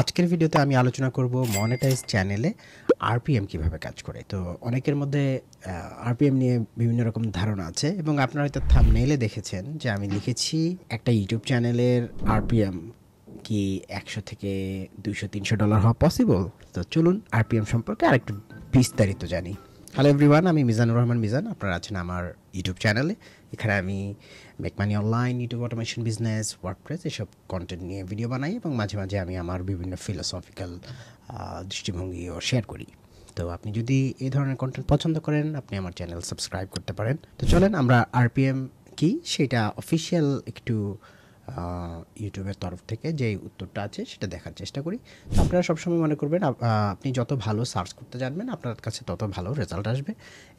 আজকের ভিডিওতে আমি আলোচনা করব মনিটাইজ চ্যানেলে আরপিএম কিভাবে কাজ করে। তো অনেকের মধ্যে আরপিএম নিয়ে বিভিন্ন রকম ধারণা আছে এবং আপনারা হয়তো থাম্বনেইলে দেখেছেন যে আমি লিখেছি একটা ইউটিউব চ্যানেলের আরপিএম কি 100 থেকে 200-300 ডলার হওয়া পসিবল। তো চলুন আরপিএম সম্পর্কে আরেকটু বিস্তারিত জানি। হ্যালো এভরিওয়ান, আমি মিজানুর রহমান মিজান। আপনারা আছেন আমার ইউটিউব চ্যানেলে। এখানে আমি make money online, YouTube automation, business, WordPress এসব কন্টেন্ট নিয়ে ভিডিও বানাই এবং মাঝে মাঝে আমি আমার বিভিন্ন ফিলোসফিক্যাল দৃষ্টিভঙ্গিও শেয়ার করি। তো আপনি যদি এই ধরনের কন্টেন্ট পছন্দ করেন আপনি আমার চ্যানেল সাবস্ক্রাইব করতে পারেন। তো চলেন আমরা আরপিএম কি সেটা অফিসিয়াল একটু ইউটিউবের তরফ থেকে যে উত্তরটা আছে সেটা দেখার চেষ্টা করি। তো আপনারা সবসময় মনে করবেন আপনি যত ভালো সার্চ করতে জানবেন আপনার কাছে তত ভালো রেজাল্ট আসবে।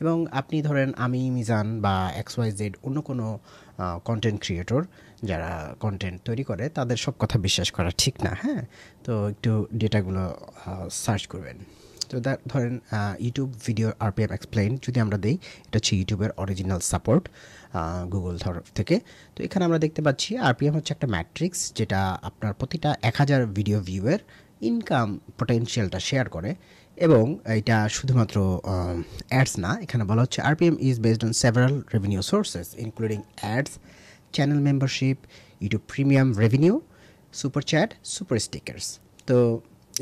এবং আপনি ধরেন আমি মিজান বা XYZ অন্য কোনো কন্টেন্ট ক্রিয়েটর যারা কন্টেন্ট তৈরি করে তাদের সব কথা বিশ্বাস করা ঠিক না। হ্যাঁ, তো একটু ডেটাগুলো সার্চ করবেন। তো ধরেন ইউটিউব ভিডিও আরপিএম এক্সপ্লেইন যদি আমরা দিই, এটা হচ্ছে ইউটিউবের অরিজিনাল সাপোর্ট গুগল তরফ থেকে। তো এখানে আমরা দেখতে পাচ্ছি আরপিএম হচ্ছে একটা ম্যাট্রিক্স যেটা আপনার প্রতিটা 1000 ভিডিও ভিউয়ের ইনকাম পটেনশিয়ালটা শেয়ার করে। এবং এটা শুধুমাত্র অ্যাডস না, এখানে বলা হচ্ছে RPM is based on several revenue sources including ads, channel membership, YouTube premium revenue, super chat, super stickers. তো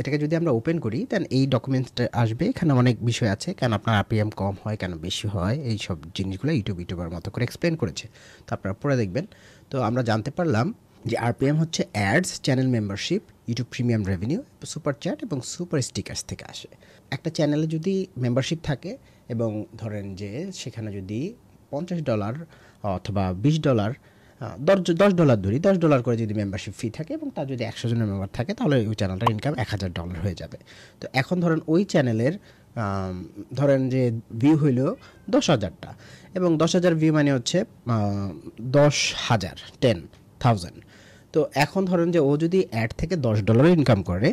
এটাকে যদি আমরা ওপেন করি দেন এই ডকুমেন্টসটা আসবে। এখানে অনেক বিষয় আছে, কেন আপনার আরপিএম কম হয়, কেন বেশি হয়, এই সব জিনিসগুলো ইউটিউবার মতো করে এক্সপ্লেন করেছে। তো আপনারা পড়ে দেখবেন। তো আমরা জানতে পারলাম যে আরপিএম হচ্ছে ads, channel membership, YouTube premium revenue, super chat এবং সুপার স্টিকার্স থেকে আসে। একটা চ্যানেলে যদি মেম্বারশিপ থাকে এবং ধরেন যে সেখানে যদি $50 অথবা $20 $10 ধরি, $10 করে যদি মেম্বারশিপ ফি থাকে এবং তার যদি 100 জনের মেম্বার থাকে তাহলে ওই চ্যানেলটার ইনকাম $1000 হয়ে যাবে। তো এখন ধরেন ওই চ্যানেলের ধরেন যে ভিউ হইল 10,000টা এবং 10,000 ভিউ মানে হচ্ছে 10,000 10,000। তো এখন ধরেন যে ও যদি অ্যাড থেকে $10 ইনকাম করে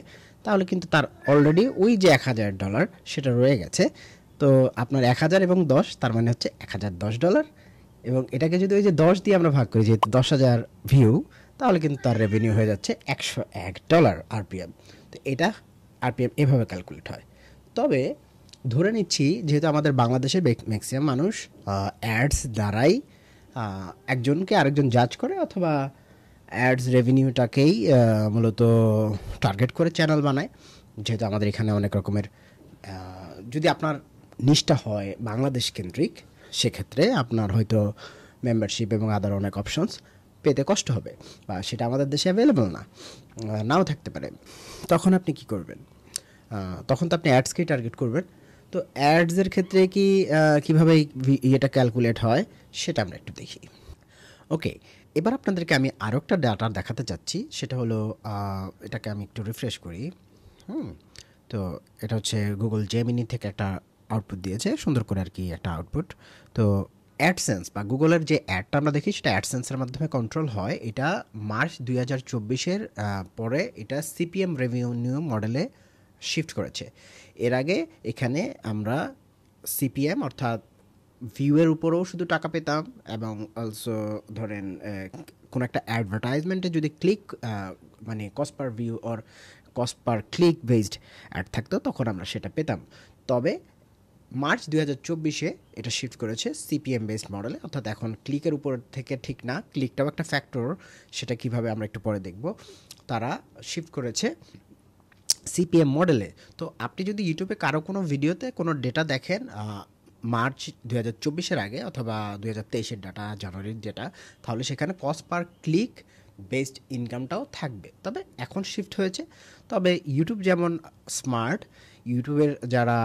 তাহলে কিন্তু তার অলরেডি ওই যে $1,000 সেটা রয়ে গেছে। তো আপনার 1000 এবং 10 তার মানে হচ্ছে $1,010। এবং এটাকে যদি ওই যে 10 দিয়ে আমরা ভাগ করি, যেহেতু 10,000 ভিউ, তাহলে কিন্তু তার রেভিনিউ হয়ে যাচ্ছে $101 আরপিএম। তো এটা আরপিএম এভাবে ক্যালকুলেট হয়। তবে ধরে নিচ্ছি যেহেতু আমাদের বাংলাদেশের ম্যাক্সিমাম মানুষ অ্যাডস দ্বারাই একজনকে আরেকজন জাজ করে অথবা অ্যাডস রেভিনিউটাকেই মূলত টার্গেট করে চ্যানেল বানায়। যেহেতু আমাদের এখানে অনেক রকমের যদি আপনার নিষ্ঠা হয় বাংলাদেশ কেন্দ্রিক, সেক্ষেত্রে আপনার হয়তো মেম্বারশিপ এবং আদার অনেক অপশনস পেতে কষ্ট হবে বা সেটা আমাদের দেশে অ্যাভেলেবল নাও থাকতে পারে। তখন আপনি কি করবেন? তখন তো আপনি অ্যাডসকেই টার্গেট করবেন। তো অ্যাডসের ক্ষেত্রে কীভাবে এটা ক্যালকুলেট হয় সেটা আমরা একটু দেখি। ওকে, এবার আপনাদেরকে আমি আরও একটা ডাটা দেখাতে চাচ্ছি। সেটা হলো এটাকে আমি একটু রিফ্রেশ করি। তো এটা হচ্ছে গুগল জেমিনি থেকে একটা আউটপুট দিয়েছে, সুন্দর করে আর কি একটা আউটপুট। তো অ্যাডসেন্স বা গুগলের যে অ্যাডটা আমরা দেখি সেটা অ্যাডসেন্সের মাধ্যমে কন্ট্রোল হয়। এটা মার্চ 2024-এর পরে এটা সিপিএম রেভিনিউ মডেলে শিফট করেছে। এর আগে এখানে আমরা সিপিএম অর্থাৎ ভিউয়ের উপরেও শুধু টাকা পেতাম এবং অলসো ধরেন কোনো একটা অ্যাডভার্টাইজমেন্টে যদি ক্লিক মানে cost per view or cost per click based ad থাকতো তখন আমরা সেটা পেতাম। তবে মার্চ 2024-এ এটা শিফট করেছে সিপিএম বেসড মডেলে, অর্থাৎ এখন ক্লিকের উপর থেকে ঠিক না, ক্লিকটাও একটা ফ্যাক্টর, সেটা কিভাবে আমরা একটু পরে দেখব। তারা শিফট করেছে সিপিএম মডেলে। তো আপনি যদি ইউটিউবে কারো কোনো ভিডিওতে কোনো ডেটা দেখেন মার্চ 2024-এর আগে অথবা 2023-এর ডাটা, জানুয়ারির ডেটা, তাহলে সেখানে কস্ট পার ক্লিক বেসড ইনকামটাও থাকবে। তবে এখন শিফট হয়েছে। তবে ইউটিউব যেমন স্মার্ট, ইউটিউবের যারা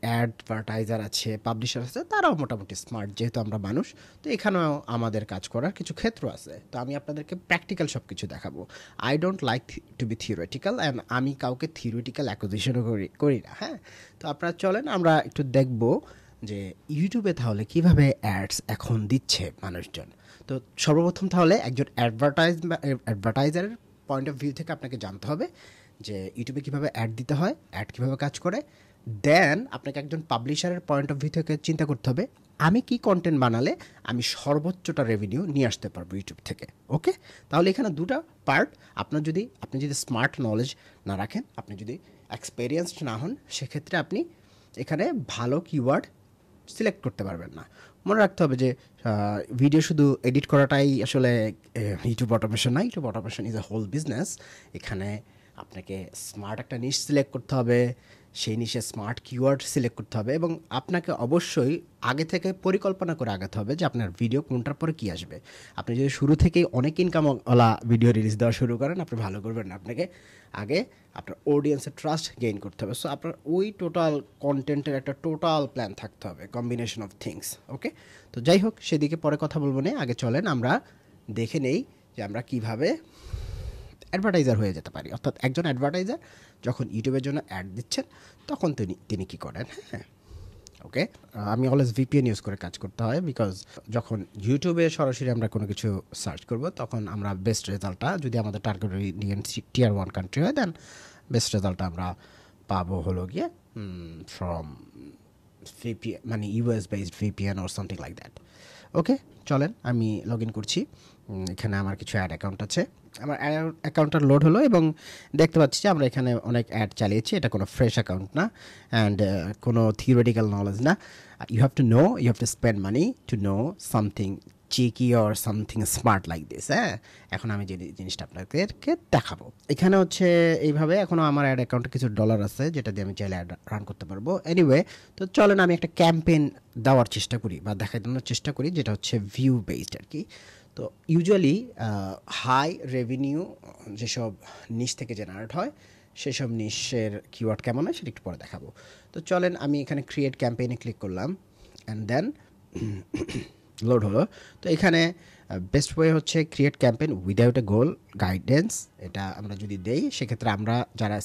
অ্যাডভার্টাইজার আছে, পাবলিশার আছে, তারাও মোটামুটি স্মার্ট, যেহেতু আমরা মানুষ। তো এখানেও আমাদের কাজ করার কিছু ক্ষেত্র আছে। তো আমি আপনাদেরকে প্র্যাকটিক্যাল সব কিছু দেখাবো। I don't like to be theoretical and আমি কাউকে থিওরিটিক্যাল অ্যাকুজিশনও করি না। হ্যাঁ, তো আপনারা চলেন আমরা একটু দেখব যে ইউটিউবে তাহলে কিভাবে অ্যাডস এখন দিচ্ছে মানুষজন। তো সর্বপ্রথম তাহলে একজন অ্যাডভার্টাইজারের পয়েন্ট অফ ভিউ থেকে আপনাকে জানতে হবে যে ইউটিউবে কীভাবে অ্যাড দিতে হয়, অ্যাড কীভাবে কাজ করে। দেন আপনাকে একজন পাবলিশারের পয়েন্ট অফ ভিউ থেকে চিন্তা করতে হবে আমি কি কন্টেন্ট বানালে আমি সর্বোচ্চটা রেভিনিউ নিয়ে আসতে পারবো ইউটিউব থেকে। ওকে, তাহলে এখানে দুটা পার্ট। আপনি যদি স্মার্ট নলেজ না রাখেন, আপনি যদি এক্সপেরিয়েন্সড না হন, সেক্ষেত্রে আপনি এখানে ভালো কিওয়ার্ড সিলেক্ট করতে পারবেন না। মনে রাখতে হবে যে ভিডিও শুধু এডিট করাটাই আসলে ইউটিউব অটোমেশন না, YouTube automation is a whole business. এখানে আপনাকে স্মার্ট একটা নিশ সিলেক্ট করতে হবে, সেই নিশে স্মার্ট কিওয়ার্ড সিলেক্ট করতে হবে, এবং আপনাকে অবশ্যই আগে থেকে পরিকল্পনা করে আগাতে হবে যে আপনার ভিডিও কোনটার পরে কী আসবে। আপনি যদি শুরু থেকেই অনেক ইনকামওয়ালা ভিডিও রিলিজ দেওয়া শুরু করেন, আপনি ভালো করবেন না। আপনাকে আগে আপনার অডিয়েন্সের ট্রাস্ট গেইন করতে হবে। সো আপনার ওই টোটাল কন্টেন্টের একটা টোটাল প্ল্যান থাকতে হবে, কম্বিনেশন অফ থিংস। ওকে, তো যাই হোক, সেদিকে পরে কথা বলবো না, আগে চলেন আমরা দেখে নেই যে আমরা কিভাবে অ্যাডভার্টাইজার হয়ে যেতে পারি। অর্থাৎ একজন অ্যাডভার্টাইজার যখন ইউটিউবের জন্য অ্যাড দিচ্ছেন তখন তিনি কী করেন। হ্যাঁ, ওকে, আমি অলওয়েজ ভিপিএন ইউজ করে কাজ করতে হয়, বিকজ যখন ইউটিউবে সরাসরি আমরা কোনো কিছু সার্চ করব তখন আমরা বেস্ট রেজাল্টটা, যদি আমাদের টার্গেট রিজিয়ন টিয়ার 1 কান্ট্রি হয়, দেন বেস্ট রেজাল্টটা আমরা পাবো হলো গিয়ে ফ্রম ভিপিএন, মানে US based VPN or something like that. Okay, চলেন আমি লগ ইন করছি। এখানে আমার কিছু অ্যাড অ্যাকাউন্ট আছে, আমার অ্যাকাউন্টটা লোড হলো এবং দেখতে পাচ্ছি যে আমরা এখানে অনেক অ্যাড চালিয়েছি। এটা কোনো ফ্রেশ অ্যাকাউন্ট না, অ্যান্ড কোনো থিওরিটিক্যাল নলেজ না। You have to spend money to know something cheeky or something smart like this. হ্যাঁ, এখন আমি যে জিনিসটা আপনাদেরকে দেখাবো, এখানে হচ্ছে এইভাবে। এখনও আমার অ্যাড অ্যাকাউন্টে কিছু ডলার আছে যেটা দিয়ে আমি চাইলে অ্যাড রান করতে পারবো। এনিওয়ে, তো চলেন আমি একটা ক্যাম্পেইন দেওয়ার চেষ্টা করি বা দেখানোর চেষ্টা করি, যেটা হচ্ছে ভিউ বেসড আর কি। তো ইউজুয়ালি হাই রেভিনিউ যেসব নিশ থেকে জেনারেট হয় সেসব নিশের কিওয়ার্ড কেমন হয় সেটা একটু পরে দেখাবো। তো চলেন আমি এখানে ক্রিয়েট ক্যাম্পেইনে ক্লিক করলাম, অ্যান্ড দেন লোড হলো। তো এখানে বেস্ট ওয়ে হচ্ছে create campaign without a goal guidance. এটা আমরা যদি দেই সেক্ষেত্রে আমরা যারা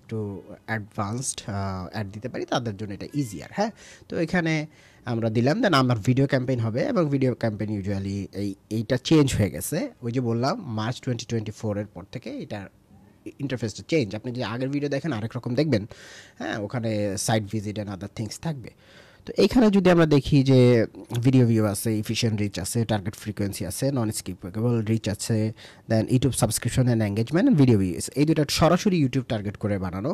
একটু অ্যাডভান্সড অ্যাড দিতে পারি তাদের জন্য এটা ইজিয়ার। হ্যাঁ, তো এখানে আমরা দিলাম, দেন আমার ভিডিও ক্যাম্পেইন হবে, এবং ভিডিও ক্যাম্পেইন ইউজুয়ালি এইটা চেঞ্জ হয়ে গেছে। ওই যে বললাম মার্চ 2024-এর পর থেকে এটার ইন্টারফেসটা চেঞ্জ। আপনি যদি আগের ভিডিও দেখেন আরেক রকম দেখবেন। হ্যাঁ, ওখানে site visit and other things থাকবে। তো এইখানে যদি আমরা দেখি যে ভিডিও ভিউ আছে, ইফিশিয়েন্ট রিচ আছে, টার্গেট ফ্রিকোয়েন্সি আছে, নন স্কিপেবল রিচ আছে, then YouTube subscription and engagement, video views, এই দুটো সরাসরি ইউটিউব টার্গেট করে বানানো।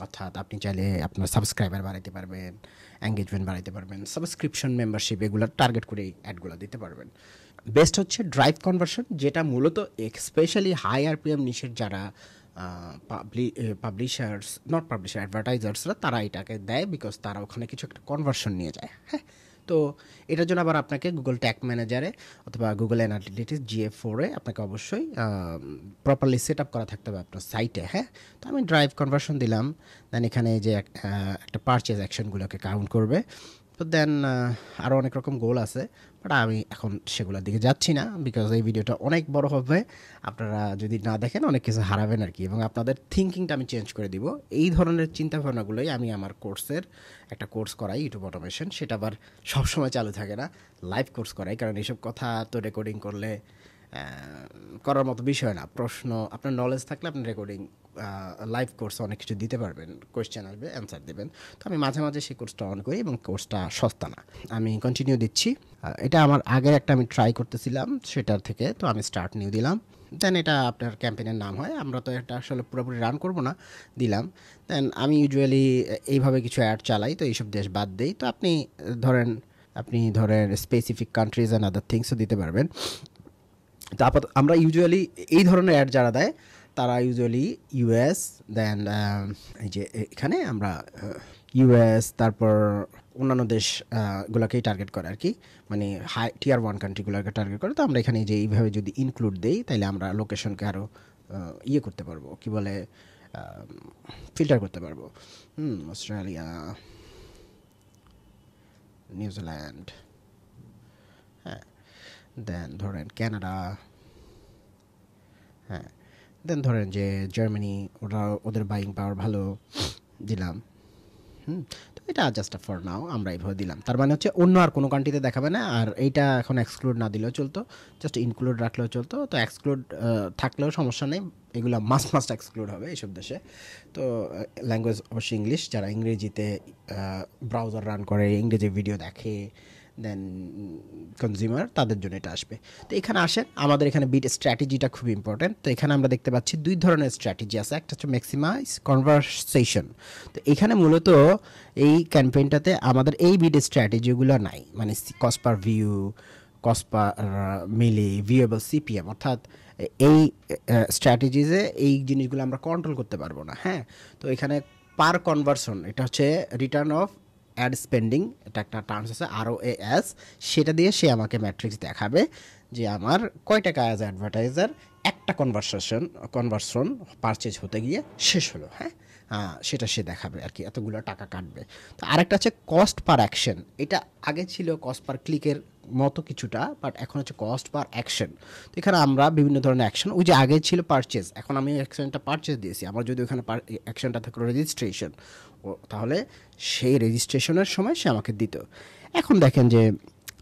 অর্থাৎ আপনি চাইলে আপনার সাবস্ক্রাইবার বাড়াইতে পারবেন, এঙ্গেজমেন্ট বাড়াইতে পারবেন, সাবস্ক্রিপশন মেম্বারশিপ এগুলো টার্গেট করে অ্যাডগুলো দিতে পারবেন। বেস্ট হচ্ছে ড্রাইভ কনভার্সন, যেটা মূলত স্পেশালি হাই আরপিএম নিশের যারা পাবলিশার্স, নট পাবলিশার, অ্যাডভার্টাইজার্সরা, তারা এটাকে দেয়, বিকজ তারা ওখানে কিছু একটা কনভার্সন নিয়ে যায়। হ্যাঁ, তো এটার জন্য আবার আপনাকে গুগল ট্যাগ ম্যানেজারে অথবা গুগল অ্যানালিটিক্স GA4-এ আপনাকে অবশ্যই প্রপারলি সেট আপ করা থাকতে হবে আপনার সাইটে। হ্যাঁ, তো আমি ড্রাইভ কনভার্সন দিলাম, দেন এখানে যে একটা পারচেজ অ্যাকশনগুলোকে কাউন্ট করবে। তো দেন আরও অনেক রকম গোল আছে, বাট আমি এখন সেগুলোর দিকে যাচ্ছি না, বিকজ এই ভিডিওটা অনেক বড় হবে। আপনারা যদি না দেখেন অনেক কিছু হারাবেন আর কি, এবং আপনাদের থিঙ্কিংটা আমি চেঞ্জ করে দিব। এই ধরনের চিন্তাভাবনাগুলোই আমি আমার কোর্সের একটা কোর্স করাই, ইউটিউব অটোমেশন। সেটা আবার সবসময় চালু থাকে না, লাইভ কোর্স করাই, কারণ এইসব কথা তো রেকর্ডিং করলে করার মতো বিষয় না। প্রশ্ন, আপনার নলেজ থাকলে আপনি রেকর্ডিং লাইভ কোর্সে অনেক কিছু দিতে পারবেন, কোয়েশ্চেন আসবে, অ্যান্সার দেবেন। তো আমি মাঝে মাঝে সেই কোর্সটা অন করি, এবং কোর্সটা সস্তা না। আমি কন্টিনিউ দিচ্ছি। এটা আমার আগের একটা আমি ট্রাই করতেছিলাম সেটার থেকে, তো আমি স্টার্ট নিউ দিলাম। দেন এটা আপনার ক্যাম্পেইনের নাম হয়, আমরা তো এটা আসলে পুরোপুরি রান করব না, দিলাম। দেন আমি ইউজুয়ালি এইভাবে কিছু অ্যাড চালাই, তো এইসব দেশ বাদ দেই। তো আপনি ধরেন স্পেসিফিক কান্ট্রিজ অ্যান্ড আদার থিংসও দিতে পারবেন। তারপর আমরা ইউজুয়ালি এই ধরনের অ্যাড যারা দেয় তারা ইউজুয়ালি ইউএস, দেন এই যে এখানে আমরা ইউএস, তারপর অন্যান্য দেশগুলোকেই টার্গেট করে আর কি, মানে হাই টিয়ার 1 কান্ট্রিগুলোকে টার্গেট করে। তো আমরা এখানে যে এইভাবে যদি ইনক্লুড দেই তাহলে আমরা লোকেশনকে আরও করতে পারবো, কি বলে, ফিল্টার করতে পারবো। অস্ট্রেলিয়া, নিউজিল্যান্ড, হ্যাঁ, দেন ধরেন কানাডা, হ্যাঁ, দেন ধরেন যে জার্মানি, ওদের বাইং পাওয়ার ভালো, দিলাম। তো এটা জাস্ট ফর নাও আমরা এইভাবে দিলাম। তার মানে হচ্ছে অন্য আর কোনো কান্ট্রিতে দেখাবে না, আর এইটা এখন এক্সক্লুড না দিলেও চলতো, জাস্ট ইনক্লুড রাখলেও চলতো। তো এক্সক্লুড থাকলেও সমস্যা নেই, এগুলো মাস্ট এক্সক্লুড হবে এইসব দেশে। তো ল্যাঙ্গুয়েজ অবশ্যই ইংলিশ, যারা ইংরেজিতে ব্রাউজার রান করে, ইংরেজি ভিডিও দেখে, দেন কনজিউমার, তাদের জন্য এটা আসবে। তো এখানে আসেন, আমাদের এখানে বিট স্ট্র্যাটেজিটা খুব ইম্পর্টেন্ট। তো এখানে আমরা দেখতে পাচ্ছি দুই ধরনের স্ট্র্যাটেজি আছে, একটা হচ্ছে ম্যাক্সিমাইজ কনভারসেশন। তো এখানে মূলত এই ক্যাম্পেইনটাতে আমাদের এই বিট স্ট্র্যাটেজিগুলো নাই, মানে cost per view, cost per mille, viewable CPM, অর্থাৎ এই স্ট্র্যাটেজিজে এই জিনিসগুলো আমরা কন্ট্রোল করতে পারবো না। হ্যাঁ, তো এখানে পার কনভার্সন, এটা হচ্ছে রিটার্ন অফ অ্যাড স্পেন্ডিং, এটা একটা টার্মস আছে ROAS, সেটা দিয়ে সে আমাকে ম্যাট্রিক্স দেখাবে যে আমার কয় টাকা অ্যাজ অ্যাডভার্টাইজার একটা কনভার্সন পারচেজ হতে গিয়ে শেষ হলো। হ্যাঁ, সেটা সে দেখাবে আর কি, এতগুলো টাকা কাটবে। তো আরেকটা হচ্ছে কস্ট পার অ্যাকশন, এটা আগে ছিল কস্ট পার ক্লিকের মতো কিছুটা, বাট এখন হচ্ছে কস্ট পার অ্যাকশন। তো এখানে আমরা বিভিন্ন ধরনের অ্যাকশন, ওই যে আগে ছিল পারচেজ, এখন আমি অ্যাকশনটা পারচেজ দিয়েছি, আমার যদি ওখানে অ্যাকশনটা থাকলো রেজিস্ট্রেশন, ও তাহলে সেই রেজিস্ট্রেশনের সময় সে আমাকে দিত। এখন দেখেন যে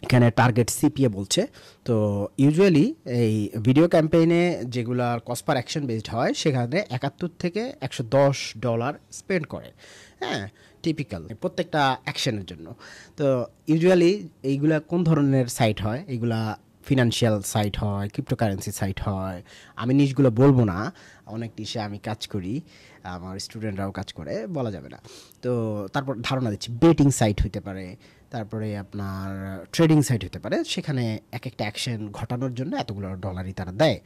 এখানে টার্গেট সিপিএ বলছে। তো ইউজুয়ালি এই ভিডিও ক্যাম্পেইনে যেগুলো কস্ট পার অ্যাকশন বেসড হয়, সেখানে 71 থেকে $110 স্পেন্ড করে। হ্যাঁ, টিপিক্যাল প্রত্যেকটা অ্যাকশনের জন্য। তো ইউজুয়ালি এইগুলা কোন ধরনের সাইট হয়? এইগুলা ফিনান্সিয়াল সাইট হয়, ক্রিপ্টোকারেন্সি সাইট হয়, আমি নিশগুলো বলবো না, অনেক নিশে আমি কাজ করি, আমার স্টুডেন্টরাও কাজ করে, বলা যাবে না। তো তারপর ধারণা দিচ্ছি, বেটিং সাইট হইতে পারে, তারপরে আপনার ট্রেডিং সাইট হতে পারে, সেখানে এক একটা অ্যাকশন ঘটানোর জন্য এতগুলো ডলারই তারা দেয়।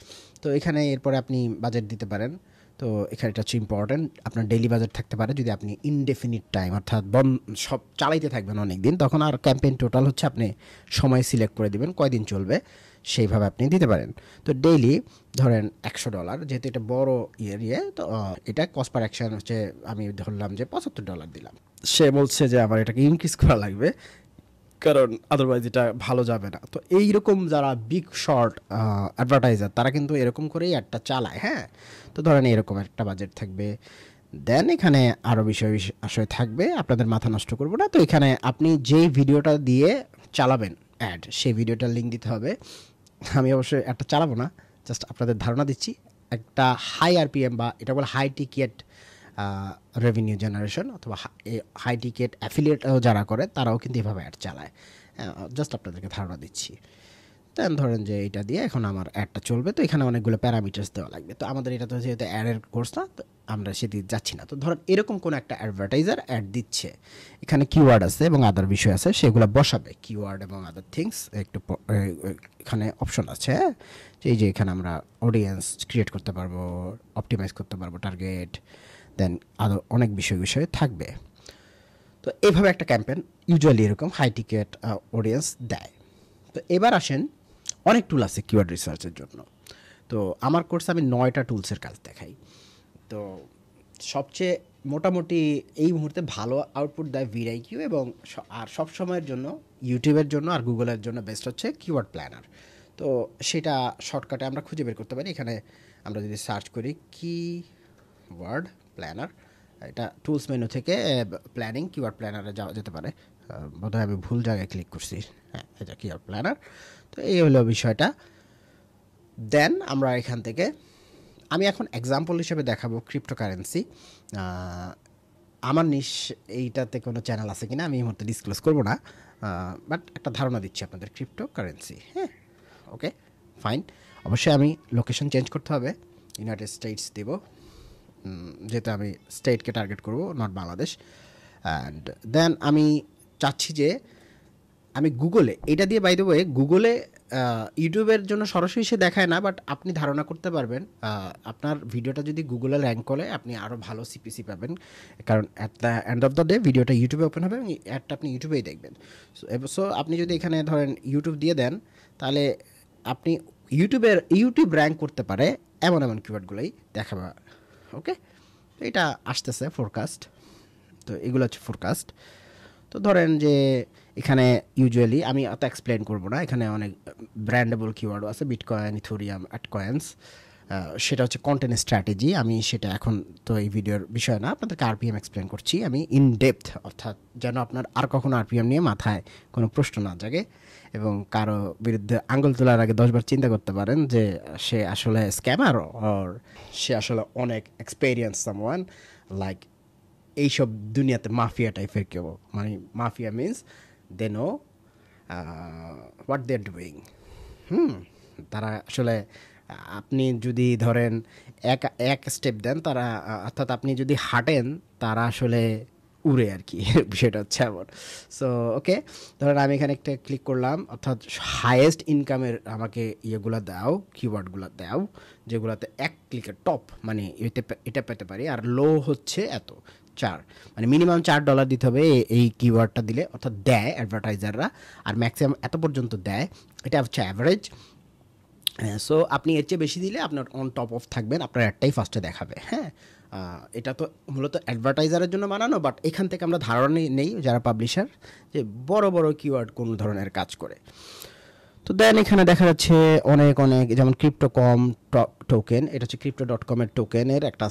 তো এখানে এরপরে আপনি বাজেট দিতে পারেন। তো এখানে এটা হচ্ছে ইম্পর্টেন্ট, আপনার ডেইলি বাজেট থাকতে পারে। যদি আপনি ইনডেফিনিট টাইম, অর্থাৎ সব চালাইতে থাকবেন অনেক দিন, তখন আর ক্যাম্পেইন টোটাল হচ্ছে আপনি সময় সিলেক্ট করে দিবেন কয়দিন চলবে, সেইভাবে আপনি দিতে পারেন। তো ডেইলি ধরেন $100, যেহেতু এটা বড় ইয়ে, তো এটা কস্ট পার অ্যাকশন হচ্ছে, আমি ধরলাম যে $75 দিলাম। সে বলছে যে আমার এটাকে ইনক্রিজ করা লাগবে, কারণ আদারওয়াইজ এটা ভালো যাবে না। তো এইরকম যারা বিগ শর্ট অ্যাডভার্টাইজার, তারা কিন্তু এরকম করেই অ্যাডটা চালায়। হ্যাঁ, তো ধরেন এরকম একটা বাজেট থাকবে, দেন এখানে আরও বিষয় থাকবে, আপনাদের মাথা নষ্ট করবো না। তো এখানে আপনি যেই ভিডিওটা দিয়ে চালাবেন অ্যাড, সেই ভিডিওটার লিঙ্ক দিতে হবে। আমি অবশ্যই একটা চালাবো না, জাস্ট আপনাদের ধারণা দিচ্ছি। একটা হাই আরপিএম বা এটা বলে হাই টিকেট রেভিনিউ জেনারেশন, অথবা হাই টিকেট অ্যাফিলিয়েটও যারা করে, তারাও কিন্তু এভাবে অ্যাড চালায়। জাস্ট আপনাদেরকে ধারণা দিচ্ছি। দেন ধরেন যে এটা দিয়ে এখন আমার অ্যাডটা চলবে। তো এখানে অনেকগুলো প্যারামিটার্স দেওয়া লাগবে। তো আমাদের এটা তো যেহেতু অ্যাডের কোর্স না, তো আমরা সেদিকে যাচ্ছি না। তো ধরেন এরকম কোনো একটা অ্যাডভার্টাইজার অ্যাড দিচ্ছে, এখানে কিওয়ার্ড আছে এবং আদার বিষয় আছে, সেগুলো বসাবে, কিওয়ার্ড এবং আদার থিংস। একটু এখানে অপশন আছে, হ্যাঁ, এই যে এখানে আমরা অডিয়েন্স ক্রিয়েট করতে পারবো, অপটিমাইজ করতে পারবো টার্গেট, দেন আরও অনেক বিষয় থাকবে। তো এইভাবে একটা ক্যাম্পেইন ইউজুয়ালি এরকম হাই টিকেট অডিয়েন্স দেয়। তো এবার আসেন, অনেক টুল আছে কিওয়ার্ড রিসার্চের জন্য। তো আমার কোর্সে আমি 9টা টুলসের কাজ দেখাই। তো সবচেয়ে মোটামুটি এই মুহূর্তে ভালো আউটপুট দেয় ভিআইকিউ, এবং আর সব সময়ের জন্য ইউটিউবের জন্য আর গুগলের জন্য বেস্ট হচ্ছে কিওয়ার্ড প্ল্যানার। তো সেটা শর্টকাটে আমরা খুঁজে বের করতে পারি। এখানে আমরা যদি সার্চ করি কিওয়ার্ড প্ল্যানার, এটা টুলস মেনু থেকে প্ল্যানিং কিওয়ার্ড প্ল্যানারে যাওয়া যেতে পারে। বোধহয় আমি ভুল জায়গায় ক্লিক করছি। হ্যাঁ, এটা কিওয়ার্ড প্ল্যানার। তো এই হলো বিষয়টা। দেন আমরা এখান থেকে, আমি এখন এক্সাম্পল হিসেবে দেখাবো ক্রিপ্টোকারেন্সি। আমার এইটাতে কোনো চ্যানেল আছে কিনা আমি এই মুহূর্তে ডিসক্লোজ করবো না, বাট একটা ধারণা দিচ্ছি আপনাদের ক্রিপ্টোকারেন্সি। হ্যাঁ, ওকে, ফাইন। অবশ্যই আমি লোকেশন চেঞ্জ করতে হবে, ইউনাইটেড স্টেটস দেব, যেহেতু আমি স্টেটকে টার্গেট করব, নট বাংলাদেশ। অ্যান্ড দেন আমি চাচ্ছি যে আমি গুগলে এটা দিয়ে, বাই দ্য ওয়ে, গুগলে ইউটিউবের জন্য সরাসরি সে দেখায় না, বাট আপনি ধারণা করতে পারবেন আপনার ভিডিওটা যদি গুগলে র্যাঙ্ক করে আপনি আরও ভালো সিপিসি পাবেন, কারণ at the end of the day ভিডিওটা ইউটিউবে ওপেন হবে এবং অ্যাডটা আপনি ইউটিউবেই দেখবেন। সো আপনি যদি এখানে ধরেন ইউটিউব দিয়ে দেন, তাহলে আপনি ইউটিউব র্যাঙ্ক করতে পারে এমন কিওয়ার্ডগুলোই দেখাবে। ওকে, এটা আসতেছে ফোরকাস্ট। তো এগুলো হচ্ছে ফোরকাস্ট। তো ধরেন যে এখানে ইউজুয়ালি আমি অত এক্সপ্লেন করবো না, এখানে অনেক ব্র্যান্ডেবল কিওয়ার্ডও আছে, বিটকয়েন, ইথোরিয়াম, অ্যাটকয়েন্স। সেটা হচ্ছে কন্টেন্ট স্ট্র্যাটেজি। আমি সেটা এখন তো এই ভিডিওর বিষয় না, আপনাদেরকে আরপিএম এক্সপ্লেন করছি আমি ইন ডেপথ, অর্থাৎ যেন আপনার আর কখনো আরপিএম নিয়ে মাথায় কোনো প্রশ্ন না জাগে। এবং কারো বিরুদ্ধে আঙ্গুল তোলার আগে 10 বার চিন্তা করতে পারেন যে সে আসলে স্ক্যামার অর সে আসলে অনেক এক্সপেরিয়েন্স সামওয়ান লাইক এইসব দুনিয়াতে মাফিয়া টাইপের কেউ, মানে mafia means they know what they are doing. তারা আসলে আপনি যদি ধরেন এক এক স্টেপ দেন তারা, অর্থাৎ আপনি যদি হাঁটেন তারা আসলে উড়ে আর কি, বিষয়টা হচ্ছে এমন। সো ওকে, ধরেন আমি এখানে একটা ক্লিক করলাম, অর্থাৎ হাইয়েস্ট ইনকামের আমাকে ইয়েগুলো দাও, কিওয়ার্ডগুলো দাও যেগুলোতে এক ক্লিকের টপ, মানে এটা পেতে পারি। আর লো হচ্ছে এত 4, মানে মিনিমাম $4 দিতে হবে এই কিওয়ার্ডটা দিলে, অর্থাৎ দেয় অ্যাডভার্টাইজাররা, আর ম্যাক্সিমাম এত পর্যন্ত দেয়, এটা হচ্ছে অ্যাভারেজ। সো আপনি এর চেয়ে বেশি দিলে আপনার অন টপ অফ থাকবেন, আপনার অ্যাডটাই ফার্স্টে দেখাবে। হ্যাঁ, এটা তো মূলত অ্যাডভার্টাইজারের জন্য বানানো, বাট এখান থেকে আমরা ধারণা নেই যারা পাবলিশার যে বড় বড় কিওয়ার্ড কোন ধরনের কাজ করে। তো দেন এখানে দেখা যাচ্ছে অনেক অনেক, যেমন ক্রিপ্টোকম টোকেন, এটা হচ্ছে crypto.com-এর টোকেনের একটা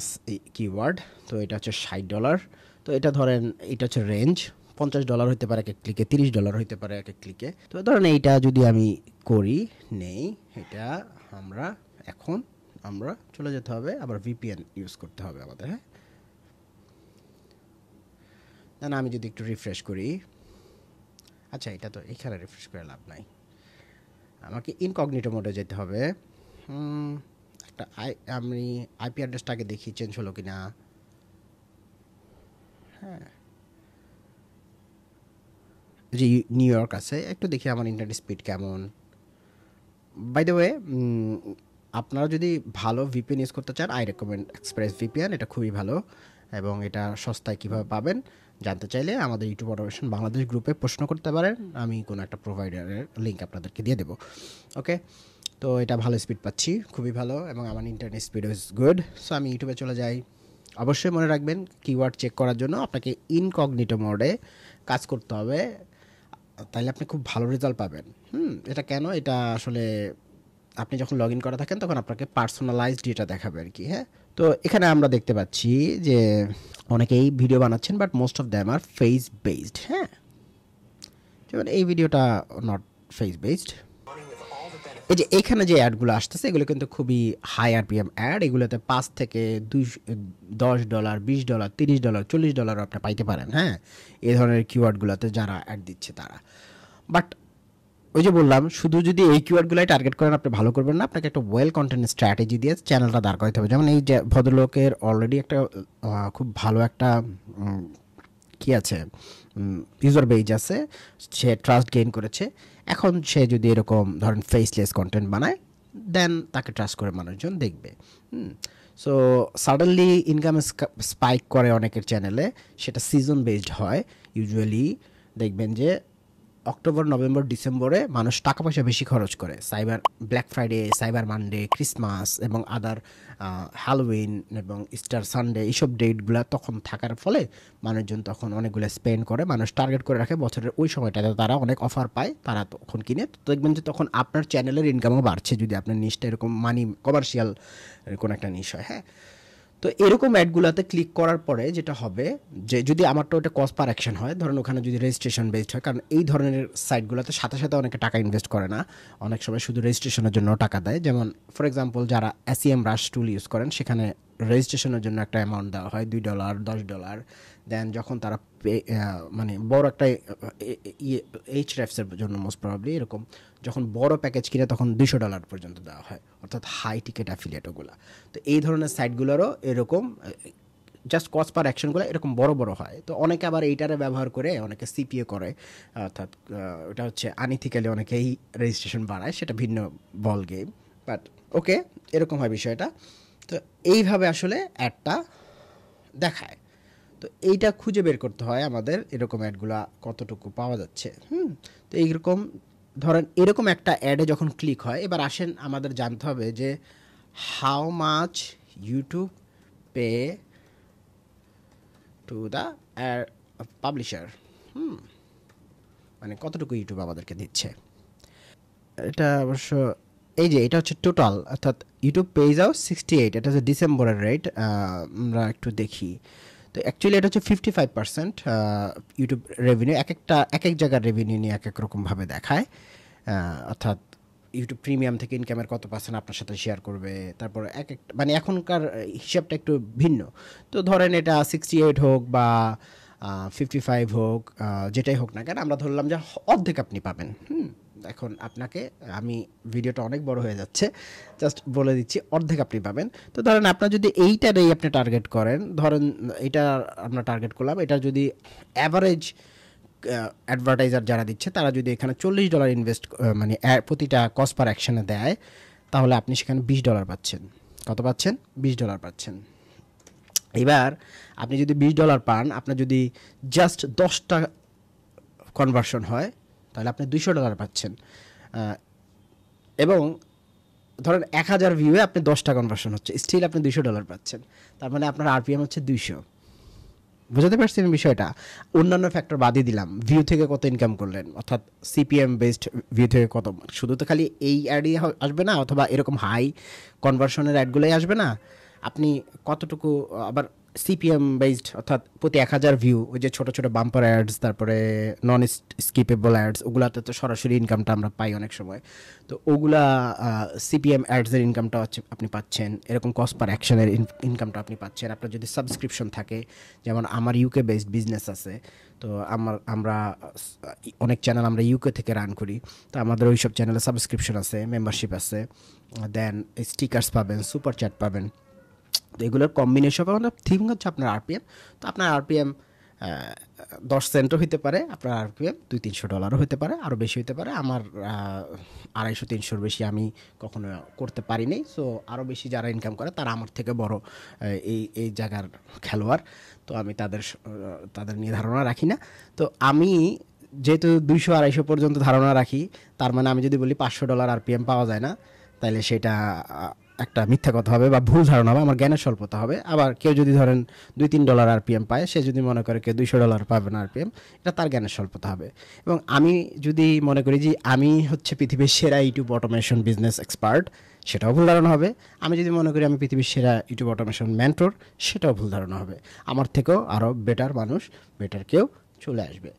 কিওয়ার্ড। তো এটা হচ্ছে $60। তো এটা ধরেন এটা হচ্ছে রেঞ্জ, $50 হতে পারে এক ক্লিকে, $30 হতে পারে এক ক্লিকে। তো ধরেন এইটা যদি আমি করি নেই, এটা এখন আমরা চলে যেতে হবে, আবার ভিপিএন ইউজ করতে হবে আমাদের। হ্যাঁ, দেন আমি যদি একটু রিফ্রেশ করি, আচ্ছা এটা তো এখানে রিফ্রেশ করে লাভ নাই, আমাকে ইনকগনিটো মোডে যেতে হবে। একটা আমি আইপি অ্যাড্রেসটাকে দেখি চেঞ্জ হলো কি না। হ্যাঁ, যে নিউ ইয়র্ক আছে, একটু দেখি আমার ইন্টারনেট স্পিড কেমন। বাই দ্য ওয়ে, আপনারা যদি ভালো ভিপিএন ইউজ করতে চান, আই রেকমেন্ড এক্সপ্রেস ভিপিএন, এটা খুবই ভালো এবং এটা সস্তায় কীভাবে পাবেন জানতে চাইলে আমাদের ইউটিউব অটোমেশন বাংলাদেশ গ্রুপে প্রশ্ন করতে পারেন, আমি কোনো একটা প্রোভাইডারের লিঙ্ক আপনাদেরকে দিয়ে দেবো। ওকে, তো এটা ভালো স্পিড পাচ্ছি, খুবই ভালো, এবং আমার internet speed is good. So আমি ইউটিউবে চলে যাই। অবশ্যই মনে রাখবেন কিওয়ার্ড চেক করার জন্য আপনাকে ইনকগনিটো মোডে কাজ করতে হবে, তাহলে আপনি খুব ভালো রেজাল্ট পাবেন। এটা কেন, এটা আসলে আপনি যখন লগ ইন করা থাকেন তখন আপনাকে পার্সোনালাইজড ডেটা দেখাবে আর কি। হ্যাঁ, তো এখানে আমরা দেখতে পাচ্ছি যে অনেকেই ভিডিও বানাচ্ছেন, but most of them are face based. হ্যাঁ, যেমন এই ভিডিওটা নট ফেস বেসড। এই যে এখানে যে অ্যাডগুলো আসতেছে এগুলো কিন্তু খুবই হাই আরপিএম অ্যাড, এগুলোতে $5 থেকে $10, $20, $30, $40 আপনি পাইতে পারেন। হ্যাঁ, এই ধরনের কিওয়ার্ডগুলোতে যারা অ্যাড দিচ্ছে তারা। বাট ওই যে বললাম, শুধু যদি এই কিওয়ার্ডগুলাই টার্গেট করেন আপনি ভালো করবেন না, আপনাকে একটা ওয়েল কন্টেন্ট স্ট্র্যাটেজি দিয়ে চ্যানেলটা দাঁড় করাতে হবে। যেমন এই যে ভদ্রলোকের অলরেডি একটা খুব ভালো একটা কি আছে, ইউজার বেজ আছে, সে ট্রাস্ট গেইন করেছে। এখন সে যদি এরকম ধরেন ফেসলেস কন্টেন্ট বানায়, দেন তাকে ট্রাস্ট করে মানুষজন দেখবে। সো সাডেনলি ইনকাম স্পাইক করে অনেকের চ্যানেলে, সেটা সিজন বেসড হয়। ইউজুয়ালি দেখবেন যে অক্টোবর, নভেম্বর, ডিসেম্বরে মানুষ টাকা পয়সা বেশি খরচ করে, black Friday, cyber Monday, Christmas এবং আদার হ্যালোউইন এবং ইস্টার সানডে, এইসব ডেটগুলো তখন থাকার ফলে মানুষজন তখন অনেকগুলো স্পেন্ড করে, মানুষ টার্গেট করে রাখে বছরের ওই সময়টাতে, তারা অনেক অফার পায়, তারা তখন কিনে। তো দেখবেন যে তখন আপনার চ্যানেলের ইনকামও বাড়ছে যদি আপনার নিশটা এরকম কমার্শিয়াল কোনো একটা নিশ হয়। হ্যাঁ, তো এরকম অ্যাডগুলোতে ক্লিক করার পরে যেটা হবে যে যদি আমারটা ওটা কস্ট পার অ্যাকশন হয়, ধরুন ওখানে যদি রেজিস্ট্রেশন বেসড হয়, কারণ এই ধরনের সাইটগুলোতে সাথে সাথে অনেকে টাকা ইনভেস্ট করে না, অনেক সময় শুধু রেজিস্ট্রেশনের জন্য টাকা দেয়। যেমন ফর এক্সাম্পল যারা SEM রাশ টুল ইউজ করেন, সেখানে রেজিস্ট্রেশনের জন্য একটা অ্যামাউন্ট দেওয়া হয় $2, $10। দেন যখন তারা মানে বড় একটা এইচরেফসের জন্য মোস্ট প্রবাবলি এরকম যখন বড় প্যাকেজ কিনে তখন $200 পর্যন্ত দেওয়া হয়, অর্থাৎ হাই টিকেট অ্যাফিলিয়েট ওগুলো। তো এই ধরনের সাইটগুলোরও এরকম জাস্ট কস্ট পার অ্যাকশনগুলো এরকম বড় বড় হয়। তো অনেকে আবার এইটারে ব্যবহার করে অনেকে সিপিএ করে, অর্থাৎ ওটা হচ্ছে আনইথিক্যালি অনেকেই রেজিস্ট্রেশন বাড়ায়, সেটা ভিন্ন বল গেম। বাট ওকে, এরকম হয় বিষয়টা। তো এইভাবে আসলে অ্যাডটা দেখায়। তো এইটা খুঁজে বের করতে হয় আমাদের, এরকম অ্যাডগুলা কতটুকু পাওয়া যাচ্ছে। তো এইরকম ধরেন এরকম একটা অ্যাডে যখন ক্লিক হয়, এবার আসেন আমাদের জানতে হবে যে how much YouTube pay to the publisher, মানে কতটুকু ইউটিউব আমাদেরকে দিচ্ছে। এটা অবশ্য এই যে এটা হচ্ছে টোটাল, অর্থাৎ ইউটিউব পেজ আউট 68, এটা হচ্ছে ডিসেম্বরের রেট। আমরা একটু দেখি, তো অ্যাকচুয়ালি এটা হচ্ছে 55% ইউটিউব রেভিনিউ। এক এক জায়গার রেভিনিউ নিয়ে এক এক রকমভাবে দেখায়। অর্থাৎ ইউটিউব প্রিমিয়াম থেকে ইনকামের কত পার্সেন্ট আপনার সাথে শেয়ার করবে, তারপর এক একটা মানে এখনকার হিসাবটা একটু ভিন্ন। তো ধরেন এটা 68 হোক বা 55 হোক, যেটাই হোক না কেন, আমরা ধরলাম যে অর্ধেক আপনি পাবেন। এখন আপনাকে আমি ভিডিওটা অনেক বড় হয়ে যাচ্ছে, জাস্ট বলে দিচ্ছি অর্ধেক আপনি পাবেন। তো ধরেন আপনার যদি এইটারই আপনি টার্গেট করেন, ধরেন এটা আমরা টার্গেট করলাম, এটা যদি অ্যাভারেজ অ্যাডভার্টাইজার যারা দিচ্ছে তারা যদি এখানে $40 ইনভেস্ট মানে প্রতিটা কস্ট পার অ্যাকশনে দেয়, তাহলে আপনি সেখানে $20 পাচ্ছেন। কত পাচ্ছেন? $20 পাচ্ছেন। এবার আপনি যদি $20 পান, আপনার যদি জাস্ট 10টা কনভার্সন হয়, তাহলে আপনি $200 পাচ্ছেন। এবং ধরেন 1000 ভিউয়ে আপনি 10টা কনভার্সন হচ্ছে, স্টিল আপনি $200 পাচ্ছেন। তার মানে আপনার আরপিএম হচ্ছে 200। বুঝতে পারছেন বিষয়টা? অন্যান্য ফ্যাক্টর বাদই দিলাম, ভিউ থেকে কত ইনকাম করলেন, অর্থাৎ সিপিএম বেসড ভিউ থেকে কত, শুধু তো খালি এই অ্যাডই আসবে না, অথবা এরকম হাই কনভার্সনের অ্যাডগুলোই আসবে না, আপনি কতটুকু আবার সিপিএম বেসড, অর্থাৎ প্রতি 1000 ভিউ ওই যে ছোটো ছোটো বাম্পার অ্যাডস, তারপরে নন স্কিপেবল অ্যাডস, ওগুলাতে তো সরাসরি ইনকামটা আমরা পাই অনেক সময়। তো ওগুলা সিপিএম অ্যাডসের ইনকামটা হচ্ছে আপনি পাচ্ছেন, এরকম কস্ট পার অ্যাকশনের ইনকামটা আপনি পাচ্ছেন। আপনার যদি সাবস্ক্রিপশন থাকে, যেমন আমার ইউকে বেসড বিজনেস আছে, তো আমরা অনেক চ্যানেল আমরা ইউকে থেকে রান করি, তো আমাদের ওই সব চ্যানেলে সাবস্ক্রিপশন আছে, মেম্বারশিপ আছে, দেন স্টিকার্স পাবেন, সুপার চ্যাট পাবেন। তো এগুলোর কম্বিনেশন আমাদের থিম হচ্ছে আপনার আরপিএম। তো আপনার আরপিএম 10 সেন্টও হতে পারে, আপনার আরপিএম $200-300 হতে পারে, আরও বেশি হতে পারে। আমার 250-300 বেশি আমি কখনো করতে পারিনি। সো আরও বেশি যারা ইনকাম করে তারা আমার থেকে বড় এই জায়গার খেলোয়াড়, তো আমি তাদের নিয়ে ধারণা রাখি না। তো আমি যেহেতু 200-250 পর্যন্ত ধারণা রাখি, তার মানে আমি যদি বলি $500 আরপিএম পাওয়া যায় না, তাহলে সেটা একটা মিথ্যা কথা হবে বা ভুল ধারণা হবে, আমার জ্ঞানের স্বল্পতা হবে। আবার কেউ যদি ধরেন $2-3 আরপিএম পায়, সে যদি মনে করে কেউ $200 পাবে না আরপিএম, এটা তার জ্ঞানের স্বল্পতা হবে। এবং আমি যদি মনে করি যে আমি হচ্ছে পৃথিবীর সেরা ইউটিউব অটোমেশন বিজনেস এক্সপার্ট, সেটাও ভুল ধারণা হবে। আমি যদি মনে করি আমি পৃথিবীর সেরা ইউটিউব অটোমেশন মেন্টর, সেটাও ভুল ধারণা হবে। আমার থেকেও আরও বেটার মানুষ, বেটার কেউ চলে আসবে।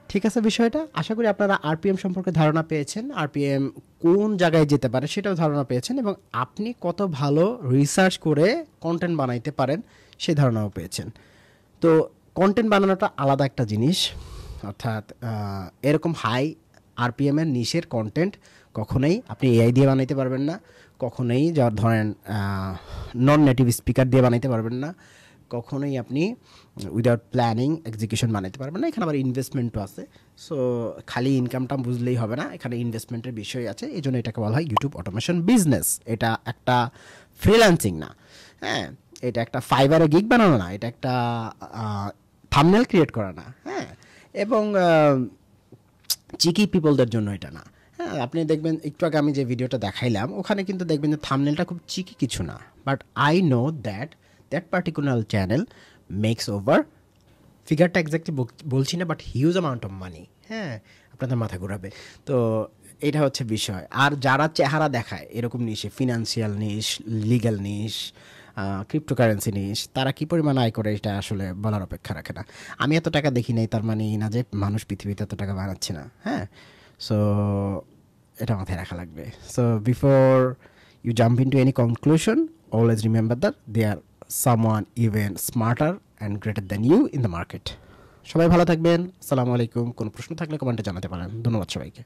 ঠিক আছে বিষয়টা? আশা করি আপনারা আরপিএম সম্পর্কে ধারণা পেয়েছেন, আরপিএম কোন জায়গায় যেতে পারে সেটাও ধারণা পেয়েছেন, এবং আপনি কত ভালো রিসার্চ করে কন্টেন্ট বানাইতে পারেন সেই ধারণাও পেয়েছেন। তো কন্টেন্ট বানানোটা আলাদা একটা জিনিস, অর্থাৎ এরকম হাই আরপিএমের নিশের কন্টেন্ট কখনোই আপনি এআই দিয়ে বানাইতে পারবেন না, কখনোই যা ধরেন নন নেটিভ স্পিকার দিয়ে বানাইতে পারবেন না, কখনোই আপনি উইদাউট প্ল্যানিং এক্সিকিউশন বানাতে পারবেন না। এখানে আবার ইনভেস্টমেন্টও আছে। সো খালি ইনকামটা বুঝলেই হবে না, এখানে ইনভেস্টমেন্টের বিষয় আছে। এই জন্য এটাকে বলা হয় ইউটিউব অটোমেশন বিজনেস। এটা একটা ফ্রিল্যান্সিং না, হ্যাঁ, এটা একটা ফাইবারে গিগ বানানো না, এটা একটা থাম্বনেল ক্রিয়েট করা না, হ্যাঁ, এবং চিকি পিপলদের জন্য এটা না। হ্যাঁ, আপনি দেখবেন একটু আগে আমি যে ভিডিওটা দেখাইলাম, ওখানে কিন্তু দেখবেন যে থাম্বনেলটা খুব চিকি কিছু না, but I know that particular channel makes over, ফিগারটা এক্স্যাক্টলি বলছি না, but huge amount of money. হ্যাঁ, আপনাদের মাথা ঘুরাবে। তো এটা হচ্ছে বিষয়। আর যারা চেহারা দেখায় এরকম নিশে, ফিনান্সিয়াল নিশ, লিগ্যাল নিশ, ক্রিপ্টোকারেন্সি নিশ, তারা কী পরিমাণ আয় করে এটা আসলে বলার অপেক্ষা রাখে না। আমি এত টাকা দেখি নাই, তার মানে না যে মানুষ পৃথিবীতে এত টাকা বানাচ্ছে না। হ্যাঁ, সো এটা মাথায় রাখা লাগবে। So before you jump into any conclusion, always remember that they are someone even smarter and greater than you in the market. সবাই ভালো থাকবেন। আসসালামু আলাইকুম। কোনো প্রশ্ন থাকলে কমেন্টে জানাতে পারেন। ধন্যবাদ সবাইকে।